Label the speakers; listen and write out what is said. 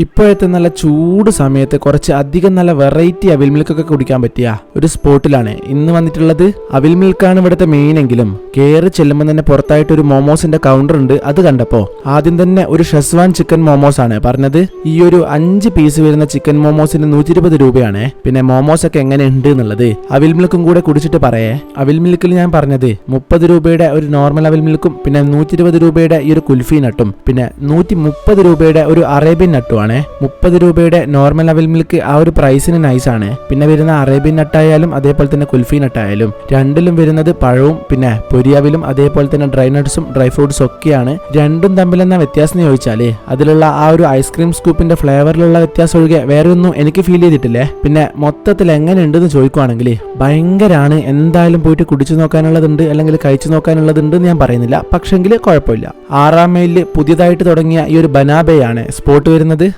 Speaker 1: ഇപ്പോഴത്തെ നല്ല ചൂട് സമയത്ത് കുറച്ച് അധികം നല്ല വെറൈറ്റി അവിൽ മിൽക്കൊക്കെ കുടിക്കാൻ പറ്റിയ ഒരു സ്പോട്ടിലാണ് ഇന്ന് വന്നിട്ടുള്ളത്. അവിൽ മിൽക്കാണ് ഇവിടുത്തെ മെയിൻ എങ്കിലും കയറി ചെല്ലുമ്പോൾ തന്നെ പുറത്തായിട്ട് ഒരു മോമോസിന്റെ കൗണ്ടർ ഉണ്ട്. അത് കണ്ടപ്പോ ആദ്യം തന്നെ ഒരു ഷെസ്വാൻ ചിക്കൻ മോമോസ് ആണ് പറഞ്ഞത്. ഈ ഒരു 5 പീസ് വരുന്ന ചിക്കൻ മോമോസിന് 120 രൂപയാണ്. പിന്നെ മോമോസ് ഒക്കെ എങ്ങനെ ഉണ്ട് എന്നുള്ളത് അവിൽ മിൽക്കും കൂടെ കുടിച്ചിട്ട് പറയേ. അവിൽ മിൽക്കിൽ ഞാൻ പറഞ്ഞത് 30 രൂപയുടെ ഒരു നോർമൽ അവിൽ മിൽക്കും പിന്നെ 120 രൂപയുടെ ഈ ഒരു കുൽഫി നട്ടും പിന്നെ 130 രൂപയുടെ ഒരു അറേബ്യൻ നട്ടും 30 രൂപയുടെ നോർമൽ അവിൽ മിൽക്ക് ആ ഒരു പ്രൈസിന് നൈസാണ്. പിന്നെ വരുന്ന അറേബ്യൻ നട്ടായാലും അതേപോലെ തന്നെ കുൽഫി നട്ടായാലും രണ്ടിലും വരുന്നത് പഴവും പിന്നെ പൊരിയാവിലും അതേപോലെ തന്നെ ഡ്രൈ നട്ട്സും ഡ്രൈ ഫ്രൂട്ട്സും ഒക്കെയാണ്. രണ്ടും തമ്മിലെന്ന വ്യത്യാസം എന്ന് ചോദിച്ചാല് അതിലുള്ള ആ ഒരു ഐസ്ക്രീം സ്കൂപ്പിന്റെ ഫ്ലേവറിലുള്ള വ്യത്യാസം ഒഴികെ വേറെ ഒന്നും എനിക്ക് ഫീൽ ചെയ്തിട്ടില്ലേ. പിന്നെ മൊത്തത്തിൽ എങ്ങനെ ഉണ്ടെന്ന് ചോദിക്കുവാണെങ്കിൽ ഭയങ്കരാണ്. എന്തായാലും പോയിട്ട് കുടിച്ചു നോക്കാനുള്ളതുണ്ട് അല്ലെങ്കിൽ കഴിച്ചു നോക്കാനുള്ളതുണ്ട് എന്ന് ഞാൻ പറയുന്നില്ല, പക്ഷെങ്കിൽ കുഴപ്പമില്ല. 6-ാം മൈലിൽ പുതിയതായിട്ട് തുടങ്ങിയ ഈ ഒരു ബനാബയാണ് സ്പോട്ട് വരുന്നത്.